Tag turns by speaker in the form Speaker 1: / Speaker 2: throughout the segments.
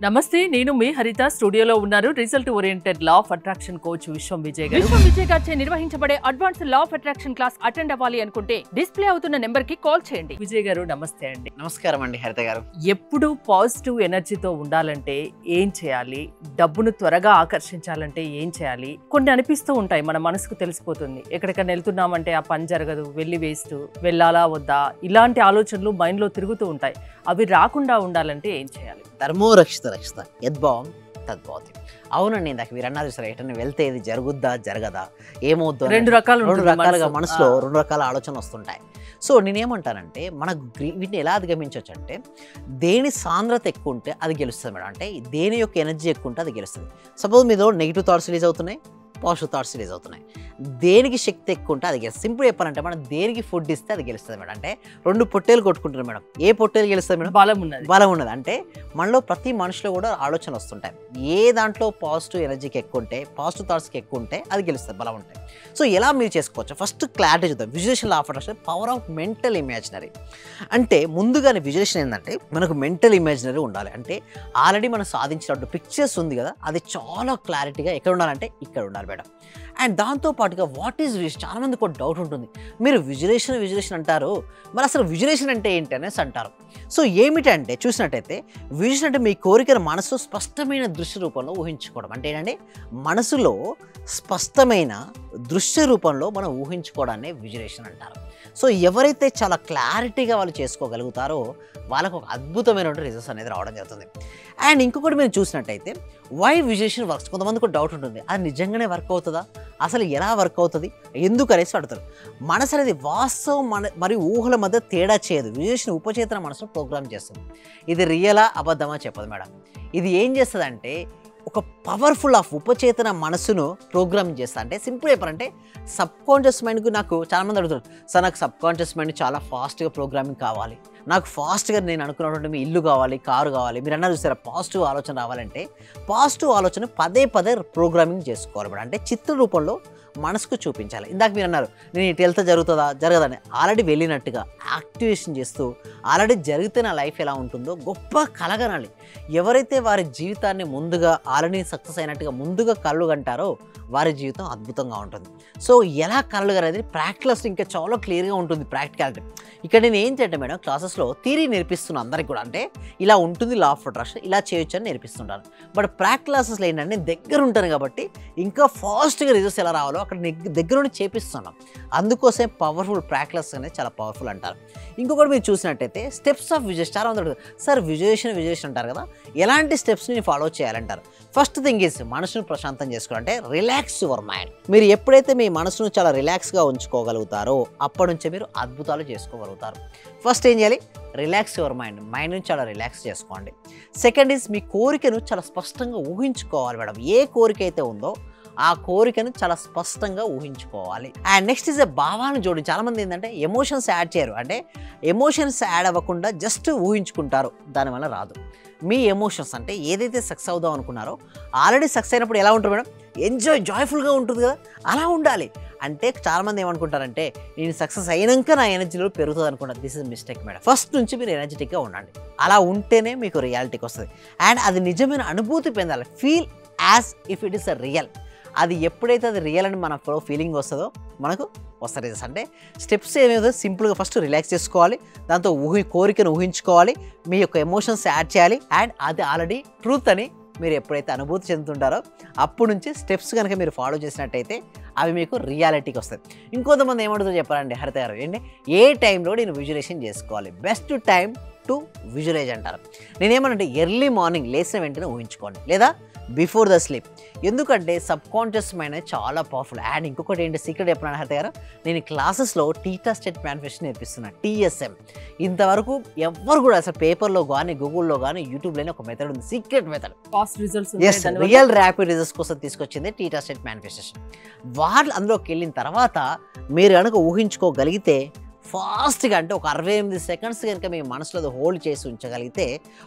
Speaker 1: నమస్తే, నేను మీ హరిత. స్టూడియోలో ఉన్నారు result oriented law of attraction coach విశ్వం విజయ్ గారు. విశ్వం విజయ్ గారిచే నిర్వహించబడే advance law of attraction class attend అవ్వాలి అనుకుంటే డిస్ప్లే అవుతున్న నెంబర్ కి కాల్ చేయండి. విజయ్ గారు నమస్తే అండి.
Speaker 2: నమస్కారం అండి హరిత గారు.
Speaker 1: ఎప్పుడు పాజిటివ్ ఎనర్జీతో ఉండాలంటే ఏం చేయాలి? డబ్బును త్వరగా ఆకర్షించాలంటే ఏం చేయాలి? కొన్ని అనిపిస్తూ ఉంటాయి, మన మనసుకు తెలిసిపోతుంది. ఎక్కడికైనా వెళ్తున్నామంటే ఆ పని జరగదు, వెళ్ళి వేస్ట్, వెళ్ళాలా వద్దా, ఇలాంటి ఆలోచనలు మైండ్ లో తిరుగుతూ ఉంటాయి. అవి రాకుండా ఉండాలంటే ఏం చేయాలి?
Speaker 2: ధర్మో రక్షిత రక్షిత యద్భావం తద్భవతి. అవునండి, ఇందాక మీరు అన్నారు సరే, ఎటన్నా వెళ్తే ఇది జరుగుద్దా జరగదా, ఏమవుద్దో
Speaker 1: రెండు
Speaker 2: రకాలుగా మనసులో రెండు రకాల ఆలోచనలు వస్తుంటాయి. సో నేనేమంటానంటే మనకు వీటిని ఎలా అధిగమించవచ్చు అంటే, దేని సాంద్రత ఎక్కువ ఉంటే అది గెలుస్తుంది మేడం. అంటే దేని యొక్క ఎనర్జీ ఎక్కువ ఉంటే అది గెలుస్తుంది. సపోజ్ మీలో నెగిటివ్ థాట్స్ రిలీజ్ అవుతున్నాయి, పాజిటివ్ థాట్స్ రిలీజ్ అవుతున్నాయి. దేనికి శక్తి ఎక్కువ ఉంటే అది గెలుస్తుంది. సింపుల్ చెప్పాలంటే మనం దేనికి ఫుడ్ ఇస్తే అది గెలుస్తుంది మేడం. అంటే రెండు పొట్టేలు కొట్టుకుంటున్నారు మేడం, ఏ పొట్టేలు గెలుస్తుంది మేడం? బలం ఉన్నది. అంటే మనలో ప్రతి మనిషిలో కూడా ఆలోచనలు వస్తుంటాయి. ఏ దాంట్లో పాజిటివ్ ఎనర్జీకి ఎక్కువ ఉంటే, పాజిటివ్ థాట్స్కి ఎక్కువ ఉంటే అది గెలుస్తుంది, బలం ఉంటాయి. సో ఎలా మీరు చేసుకోవచ్చు? ఫస్ట్ క్లారిటీ చూద్దాం. Visualisation law of attraction, power of mental imaginary. అంటే ముందుగానే విజువలేషన్ ఏంటంటే మనకు మెంటల్ ఇమాజినరీ ఉండాలి. అంటే ఆల్రెడీ మనం సాధించినట్టు పిక్చర్స్ ఉంది కదా, అది చాలా క్లారిటీగా ఎక్కడ ఉండాలంటే ఇక్కడ ఉండాలి మేడం. అండ్ దాంతోపాటుగా వాట్ ఈజ్ విజువలేషన్? చాలా మందికి ఒక డౌట్ ఉంటుంది, మీరు విజువలేషన్ అంటారు, మరి అసలు విజువలేషన్ అంటే ఏంటి అనేసి అంటారు. సో ఏమిటంటే చూసినట్టయితే విజువలేషన్ అంటే మీ కోరికను మనసు స్పష్టమైన దృశ్య రూపంలో ఊహించుకోవడం. అంటే ఏంటంటే మనసులో స్పష్టమైన దృశ్య రూపంలో మనం ఊహించుకోవడాన్ని విజువలేషన్ అంటారు. సో ఎవరైతే చాలా క్లారిటీగా వాళ్ళు చేసుకోగలుగుతారో వాళ్ళకు ఒక అద్భుతమైనటువంటి రిజల్ట్స్ అనేది రావడం జరుగుతుంది. అండ్ ఇంకొకటి మీరు చూసినట్టయితే వై విజువలేషన్ వర్క్స్, కొంతమందికి ఒక డౌట్ ఉంటుంది, అది నిజంగానే వర్క్ అవుతుందా, అసలు ఎలా వర్క్ అవుతుంది, ఎందుకు అనేసి అడుగుతారు. మనసు అనేది వాస్తవం మరియు ఊహల మధ్య తేడా చేయదు. విజువలేషన్ ఉపచేతన మనసును ప్రోగ్రామ్ చేస్తుంది. ఇది రియలా అబద్ధమా చెప్పదు మేడం. ఇది ఏం చేస్తుంది అంటే ఒక పవర్ఫుల్ ఆఫ్ ఉపచేతన మనసును ప్రోగ్రామ్ చేస్తా. అంటే సింపుల్ చెప్పాలంటే సబ్ కాన్షియస్ మైండ్కు నాకు చాలామంది అడుగుతారు, సార్ నాకు సబ్ కాన్షియస్ మైండ్ చాలా ఫాస్ట్గా ప్రోగ్రామింగ్ కావాలి, నాకు ఫాస్ట్గా నేను అనుకున్నటువంటి మీ ఇల్లు కావాలి, కారు కావాలి. మీరు అన్నారు చూసారా, పాజిటివ్ ఆలోచన రావాలంటే పాజిటివ్ ఆలోచన పదే పదే ప్రోగ్రామింగ్ చేసుకోవాలి మేడం. అంటే చిత్ర రూపంలో మనసుకు చూపించాలి. ఇందాక మీరు అన్నారు నేను ఇటు వెళ్తే జరుగుతుందా జరగదని, ఆల్రెడీ వెళ్ళినట్టుగా యాక్టివేషన్ చేస్తూ ఆల్రెడీ జరిగితే నా లైఫ్ ఎలా ఉంటుందో గొప్ప కలగనాలి. ఎవరైతే వారి జీవితాన్ని ముందుగా ఆల్రెడీ సక్సెస్ అయినట్టుగా ముందుగా కళ్ళు కంటారో వారి జీవితం అద్భుతంగా ఉంటుంది. సో ఎలా కళ్ళు అనేది ప్రాక్టికల్స్ ఇంకా చాలా క్లియర్గా ఉంటుంది. ప్రాక్టికాలిటీ ఇక్కడ నేను ఏం చేయంటే మేడం, క్లాసెస్లో థియరీ నేర్పిస్తున్నాను అందరికి కూడా. అంటే ఇలా ఉంటుంది లా ఆఫ్ అట్రాక్షన్, ఇలా చేయొచ్చు అని నేర్పిస్తుంటాను. బట్ ప్రాక్టికల్ క్లాసెస్లో ఏంటంటే నేను దగ్గర ఉంటాను కాబట్టి ఇంకా ఫాస్ట్గా రిజల్ట్స్ ఎలా రావాలో అక్కడ దగ్గర నుండి చేపిస్తున్నాం. అందుకోసమే పవర్ఫుల్ ప్రాక్టికల్స్ అనేది చాలా పవర్ఫుల్ అంటారు. ఇంకొకటి మీరు చూసినట్టయితే స్టెప్స్ ఆఫ్ విజువలేషన్. చాలా మంది సార్ విజువలేషన్ అంటారు కదా, ఎలాంటి స్టెప్స్ని ఫాలో చేయాలంటారు? ఫస్ట్ థింగ్ ఈజ్ మనసును ప్రశాంతం చేసుకోవాలంటే రిలాక్స్ యువర్ మైండ్. మీరు ఎప్పుడైతే మీ మనసును చాలా రిలాక్స్గా ఉంచుకోగలుగుతారో అప్పటి నుంచే మీరు అద్భుతాలు చేసుకోగలుగుతారు. ఫస్ట్ ఏం చేయాలి? రిలాక్స్ యువర్ మైండ్ని చాలా రిలాక్స్ చేసుకోండి. సెకండ్ ఈజ్ మీ కోరికను చాలా స్పష్టంగా ఊహించుకోవాలి మేడం. ఏ కోరిక అయితే ఉందో ఆ కోరికను చాలా స్పష్టంగా ఊహించుకోవాలి. అండ్ నెక్స్ట్ ఈజ్ భావాలను జోడించి. చాలామంది ఏంటంటే ఎమోషన్స్ యాడ్ చేయరు. అంటే ఎమోషన్స్ యాడ్ అవ్వకుండా జస్ట్ ఊహించుకుంటారు, దానివల్ల రాదు. మీ ఎమోషన్స్ అంటే ఏదైతే సక్సెస్ అవుదాం అనుకున్నారో ఆల్రెడీ సక్సెస్ అయినప్పుడు ఎలా ఉంటుంది మేడం? జాయ్ఫుల్గా ఉంటుంది కదా, అలా ఉండాలి. అంటే చాలామంది ఏమనుకుంటారంటే నేను సక్సెస్ అయినాక నా ఎనర్జీలో పెరుగుతుంది అనుకుంటారు. This is mistake madam. First నుంచి మీరు ఎనర్జెటిక్గా ఉండండి. అలా ఉంటేనే మీకు రియాలిటీకి వస్తుంది. అండ్ అది నిజమైన అనుభూతి పొందాలి. Feel as if it is a real. అది ఎప్పుడైతే అది రియల్ అని మన ఫీలింగ్ వస్తుందో మనకు వస్తుంది. అంటే స్టెప్స్ ఏమేదో సింపుల్గా ఫస్ట్ రిలాక్స్ చేసుకోవాలి, దాంతో కోరికను ఊహించుకోవాలి, మీ యొక్క ఎమోషన్స్ యాడ్ చేయాలి. అండ్ అది ఆల్రెడీ ట్రూత్ అని మీరు ఎప్పుడైతే అనుభూతి చెందుతుంటారో అప్పుడు నుంచి స్టెప్స్ కనుక మీరు ఫాలో చేసినట్టయితే అవి మీకు రియాలిటీకి వస్తుంది. ఇంకొంతమంది ఏమంటుందో చెప్పారండి హరిత గారు, ఏంటి ఏ టైంలో నేను విజువలేషన్ చేసుకోవాలి? బెస్ట్ టైం టు విజువలైజ్ అంటారు. నేనేమనంటే ఎర్లీ మార్నింగ్ లేచిన వెంటనే ఊహించుకోండి, లేదా బిఫోర్ ద స్లీప్. ఎందుకంటే సబ్ కాన్షియస్ మైండ్ అనేది చాలా పవర్ఫుల్. అండ్ ఇంకొకటి ఏంటి సీక్రెట్ చెప్పినాను హరిత గారు, నేను క్లాసెస్లో టీటా స్టేట్ మేనిఫెస్టేషన్ నేర్పిస్తున్నాను, TSM. ఇంతవరకు ఎవరు కూడా అసలు పేపర్లో కానీ గూగుల్లో కానీ యూట్యూబ్లోనే ఒక మెథడ్ ఉంది, secret method.
Speaker 1: Fast results,
Speaker 2: real rapid results కోసం తీసుకొచ్చింది టీటా స్టేట్ మేనిఫెస్టేషన్. వాళ్ళు అందులోకి వెళ్ళిన తర్వాత మీరు కనుక ఊహించుకోగలిగితే ఫాస్ట్గా, అంటే ఒక 68 సెకండ్స్ కనుక మీ మనసులో అది హోల్డ్ చేసి ఉంచగలిగితే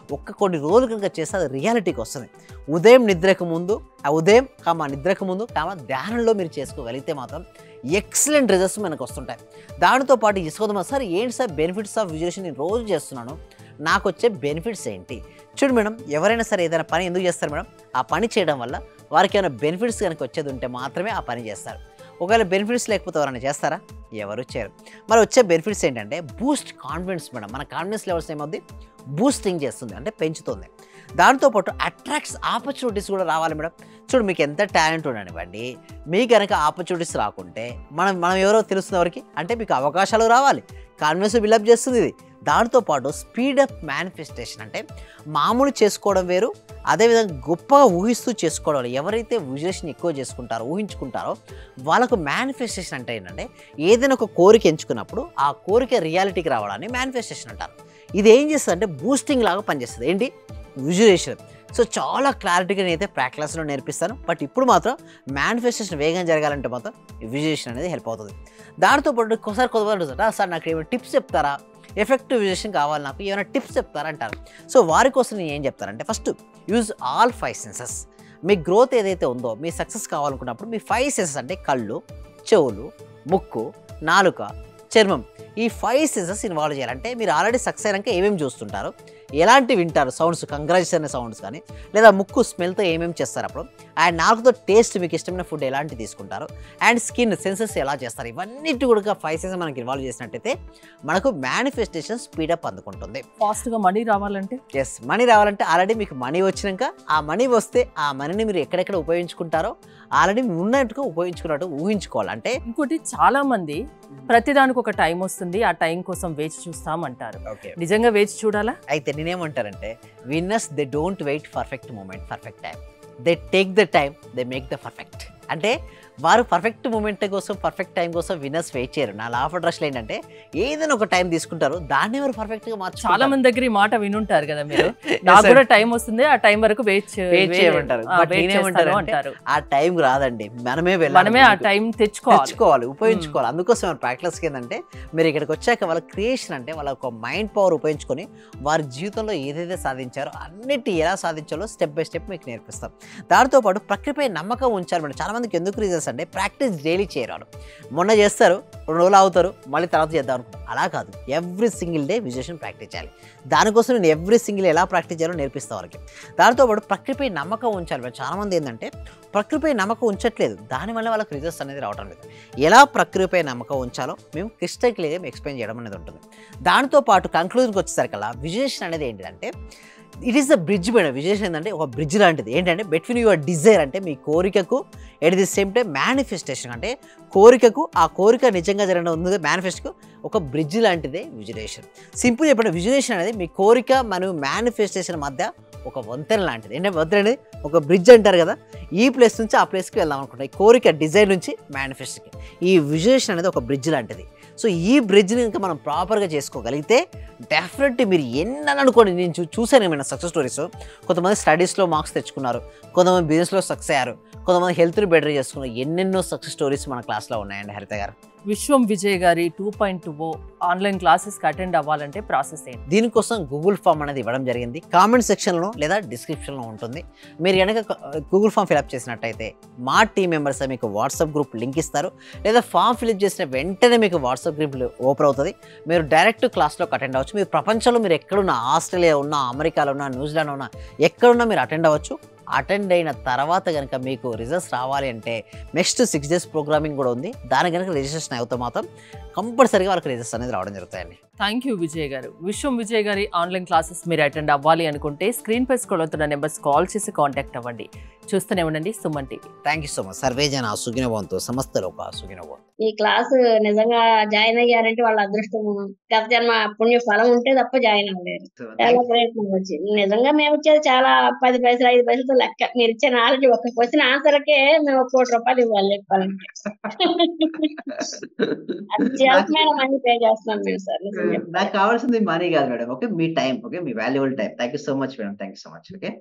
Speaker 2: కొన్ని రోజులు కనుక చేస్తే అది రియాలిటీకి వస్తుంది. ఉదయం నిద్రకు ముందు, నిద్రకు ముందు ధ్యానంలో మీరు చేసుకోగలిగితే మాత్రం ఎక్సలెంట్ రిజల్ట్స్ మనకు వస్తుంటాయి. దానితో పాటు సార్ ఏంటి సార్ బెనిఫిట్స్ ఆఫ్ విజువలేషన్ నేను రోజు చేస్తున్నాను, నాకు వచ్చే బెనిఫిట్స్ ఏంటి. చూడు మేడం, ఎవరైనా సరే ఏదైనా పని ఎందుకు చేస్తారు మేడం, ఆ పని చేయడం వల్ల వారికి ఏమైనా బెనిఫిట్స్ కనుక వచ్చేది ఉంటే మాత్రమే ఆ పని చేస్తారు. ఒకవేళ బెనిఫిట్స్ లేకపోతే ఎవరైనా చేస్తారా? ఎవరు చేయరు. మరి వచ్చే బెనిఫిట్స్ ఏంటంటే బూస్ట్ కాన్ఫిడెన్స్ మేడం. మన కాన్ఫిడెన్స్ లెవెల్స్ ఏమవుతుంది, బూస్టింగ్ చేస్తుంది, అంటే పెంచుతుంది. దాంతోపాటు అట్రాక్ట్స్ ఆపర్చునిటీస్ కూడా రావాలి మేడం. చూడు, మీకు ఎంత టాలెంట్ ఉండనివ్వండి, మీకు కనుక ఆపర్చునిటీస్ రాకుంటే మనం మనం ఎవరో తెలుస్తుంది ఎవరికి అంటే మీకు అవకాశాలు రావాలి, కాన్ఫిడెన్స్ బిల్డప్ చేస్తుంది ఇది. దాంతోపాటు స్పీడప్ మేనిఫెస్టేషన్, అంటే మామూలు చేసుకోవడం వేరు, అదేవిధంగా గొప్పగా ఊహిస్తూ చేసుకోవడం. ఎవరైతే విజువలేషన్ ఎక్కువ చేసుకుంటారో, ఊహించుకుంటారో వాళ్ళకు మేనిఫెస్టేషన్ అంటే ఏంటంటే ఏదైనా ఒక కోరిక ఎంచుకున్నప్పుడు ఆ కోరిక రియాలిటీకి రావడాన్ని మేనిఫెస్టేషన్ అంటారు. ఇది ఏం చేస్తుంది అంటే బూస్టింగ్ లాగా పనిచేస్తుంది. ఏంటి? విజువలేషన్. సో చాలా క్లారిటీగా నేనైతే ప్రాక్టీస్ క్లాస్లో నేర్పిస్తాను. బట్ ఇప్పుడు మాత్రం మేనిఫెస్టేషన్ వేగంగా జరగాలంటే మాత్రం విజువలేషన్ అనేది హెల్ప్ అవుతుంది. దాంతోపాటు ఒకసారి కొంతమంది సార్ నాకు ఏమైనా టిప్స్ చెప్తారా, ఎఫెక్టివ్ విజువలేషన్ కావాలి, నాకు ఏమైనా టిప్స్ చెప్తారా అంటారు. సో వారి కోసం నేను ఏం చెప్తానంటే ఫస్ట్ యూజ్ ఆల్ 5 సెన్సెస్. మీ గ్రోత్ ఏదైతే ఉందో, మీ సక్సెస్ కావాలనుకున్నప్పుడు మీ 5 సెన్సెస్ అంటే కళ్ళు, చెవులు, ముక్కు, నాలుక, చర్మం, ఈ 5 సెన్సెస్ ఇన్వాల్వ్ చేయాలంటే మీరు ఆల్రెడీ సక్సెస్ అయినాక ఏమేమి చూస్తుంటారు, ఎలాంటి వింటారు సౌండ్స్, కంగ్రాచులేషన్ అనే సౌండ్స్ కానీ, లేదా ముక్కు స్మెల్తో ఏమేమి చేస్తారు అప్పుడు, అండ్ నాలుగుతో టేస్ట్ మీకు ఇష్టమైన ఫుడ్ ఎలాంటి తీసుకుంటారు, అండ్ స్కిన్ సెన్సెస్ ఎలా చేస్తారు, ఇవన్నిటి కూడా 5 సెన్సెస్ మనకి ఇన్వాల్వ్ చేసినట్టయితే మనకు మేనిఫెస్టేషన్ స్పీడప్ అందుకుంటుంది.
Speaker 1: ఫాస్ట్గా మనీ రావాలంటే
Speaker 2: ఎస్, మనీ రావాలంటే ఆల్రెడీ మీకు మనీ వచ్చినాక ఆ మనీ వస్తే ఆ మనీని మీరు ఎక్కడెక్కడ ఉపయోగించుకుంటారో ఆల్రెడీ ఉన్నట్టుగా ఉపయోగించుకున్నట్టు ఊహించుకోవాలి. అంటే
Speaker 1: ఇంకోటి, చాలా మంది ప్రతిదానికి ఒక టైం వస్తుంది, ఆ టైం కోసం వేచి చూస్తామంటారు. నిజంగా వేచి చూడాలా?
Speaker 2: అయితే నేనేమంటారంటే winners they don't wait perfect moment, perfect time, they take the time, they make the perfect. అంటే వారు పర్ఫెక్ట్ మూమెంట్ కోసం, పర్ఫెక్ట్ టైం కోసం విన్నర్స్ వెయిట్ చేయరు. నా లా ఆఫ్ అట్రాక్షన్ ఏంటంటే ఏదైనా ఒక టైం తీసుకుంటారు, దాన్ని ఎవరు పర్ఫెక్ట్గా మార్చు.
Speaker 1: చాలా మంది దగ్గర ఈ మాట వినుంటారు కదా మీరు, నాకు కూడా టైం వస్తుంది, ఆ టైం వరకు వెయిట్
Speaker 2: చేయమంటారు.
Speaker 1: అంటారు.
Speaker 2: ఆ టైం రాదండి, మనమే
Speaker 1: ఆ టైం తెచ్చుకోవాలి,
Speaker 2: ఉపయోగించుకోవాలి. అందుకోసం మన ప్రాక్టీస్ ఏంటంటే మీరు ఇక్కడికి వచ్చాక వాళ్ళ క్రియేషన్ అంటే వాళ్ళ ఒక మైండ్ పవర్ ఉపయోగించుకొని వారి జీవితంలో ఏదైతే సాధించారో అన్నిటి ఎలా సాధించాలో స్టెప్ బై స్టెప్ మీకు నేర్పిస్తాం. దాంతోపాటు ప్రకృతిపై నమ్మకం ఉంచాలి మేడం. చాలా మందికి ఎందుకు రీజన్స్ అంటే ప్రాక్టీస్ డైలీ చేయరాడు, మొన్న చేస్తారు 2 రోజులు అవుతారు, మళ్ళీ తర్వాత చేద్దాం అనుకుంటారు. అలా కాదు, every single day visualisation practice చేయాలి. దానికోసం నేను ఎవ్రీ సింగిల్ ఎలా ప్రాక్టీస్ చేయాలో నేర్పిస్తాను వాళ్ళకి. దాంతోపాటు ప్రకృతిపై నమ్మకం ఉంచాలి. చాలామంది ఏంటంటే ప్రకృతిపై నమ్మకం ఉంచట్లేదు, దానివల్ల వాళ్ళకి రిజల్ట్స్ అనేది రావడం లేదు. ఎలా ప్రకృతిపై నమ్మకం ఉంచాలో మేము క్రిస్టల్ క్లియర్గా ఎక్స్ప్లెయిన్ చేయడం అనేది ఉంటుంది. దాంతోపాటు కంక్లూజన్కి వచ్చేసరికల్లా విజువలేషన్ అనేది ఏంటంటే it is the bridge madam. Visualisation ఏంటంటే ఒక బ్రిడ్జ్ లాంటిది. ఏంటంటే బిట్వీన్ యువర్ డిజైర్ అంటే మీ కోరికకు, at the same time manifestation అంటే కోరికకు, ఆ కోరిక నిజంగా జరగడం ఉంది మేనిఫెస్ట్కు ఒక బ్రిడ్జ్ లాంటిదే విజువలేషన్. సింపుల్ చెప్పండి, విజువలేషన్ అనేది మీ కోరిక మరియు మేనిఫెస్టేషన్ మధ్య ఒక వంతెన లాంటిది. ఏంటంటే వంతెన అనేది ఒక బ్రిడ్జ్ అంటారు కదా, ఈ ప్లేస్ నుంచి ఆ ప్లేస్కి వెళ్దాం అనుకుంటాం. ఈ కోరిక డిజైర్ నుంచి మేనిఫెస్ట్కి ఈ విజువలేషన్ అనేది ఒక బ్రిడ్జ్ లాంటిది. సో ఈ బ్రిడ్జ్ని ఇంకా మనం ప్రాపర్గా చేసుకోగలిగితే డెఫినెట్లీ మీరు ఎన్ని అనుకోండి. నేను చూసాను ఏమైనా సక్సెస్ స్టోరీస్, కొంతమంది స్టడీస్లో మార్క్స్ తెచ్చుకున్నారు, కొంతమంది బిజినెస్లో సక్సెస్ అయ్యారు, కొంతమంది హెల్త్ని బెటర్ చేసుకున్నారు. ఎన్నెన్నో సక్సెస్ స్టోరీస్ మన క్లాస్లో ఉన్నాయండి హరిత గారు.
Speaker 1: విశ్వం విజయ్ గారి 2.0 ఆన్లైన్ క్లాసెస్కి అటెండ్ అవ్వాలంటే ప్రాసెస్ ఏంటి?
Speaker 2: దీనికోసం గూగుల్ ఫామ్ అనేది ఇవ్వడం జరిగింది, కామెంట్ సెక్షన్లో లేదా డిస్క్రిప్షన్లో ఉంటుంది. మీరు కనుక గూగుల్ ఫామ్ ఫిలప్ చేసినట్టయితే మా టీమ్ మెంబర్స్ మీకు వాట్సాప్ గ్రూప్ లింక్ ఇస్తారు, లేదా ఫామ్ ఫిలప్ చేసిన వెంటనే మీకు వాట్సాప్ గ్రూప్ ఓపెన్ అవుతుంది. మీరు డైరెక్ట్ క్లాస్లోకి అటెండ్ అవ్వచ్చు. మీరు ప్రపంచంలో మీరు ఎక్కడున్నా, ఆస్ట్రేలియా ఉన్నా, అమెరికాలో ఉన్నా, న్యూజిలాండ్ ఉన్నా, ఎక్కడున్నా మీరు అటెండ్ అవ్వచ్చు. అటెండ్ అయిన తర్వాత కనుక మీకు రిజల్ట్స్ రావాలి అంటే నెక్స్ట్ 6 days ప్రోగ్రామింగ్ కూడా ఉంది. దాని కనుక రిజిస్ట్రేషన్ అవుతా మాత్రం కంపల్సరీగా వాళ్ళకి రిజల్ట్స్ అనేది రావడం జరుగుతాయండి.
Speaker 1: థ్యాంక్ యూ విజయ్ గారు. విశ్వం విజయ్ గారి ఆన్లైన్ క్లాసెస్ మీరు అటెండ్ అవ్వాలి అనుకుంటే స్క్రీన్ పై స్క్రోల్ అవుతున్న నెంబర్స్ కాల్ చేసి కాంటాక్ట్ అవ్వండి. చూస్తూనే ఉండండి Suman TV.
Speaker 2: Thank you so much. Survey జన సుఖినో భవంతు, సమస్త లోకా సుఖినో భవంతు.
Speaker 3: ఈ క్లాస్ నిజంగా జాయిన్ అయ్యారంటే వాళ్ళ అదృష్టం, గత జన్మ పుణ్య ఫలం ఉంటే తప్ప జాయిన్ అవ్వలేరు. చాలా ప్రయత్నం వచ్చింది. నిజంగా మేము ఇచ్చేది చాలా 10 పైసలు 5 పైసలతో లెక్క. మీరు ఇచ్చే నాలెడ్జ్ ఒక క్వశ్చన్ ఆన్సర్కే మేము 1 కోటి రూపాయలు ఇవ్వాలి చెప్పాలంటే. అది చేయాల్సిన మనీ పే చేస్తున్నాం మేము సార్.
Speaker 2: నాకు కావాల్సింది మనీ కాదు madam, okay, me time, okay, me valuable time. Thank you so much madam, thank you so much. Okay.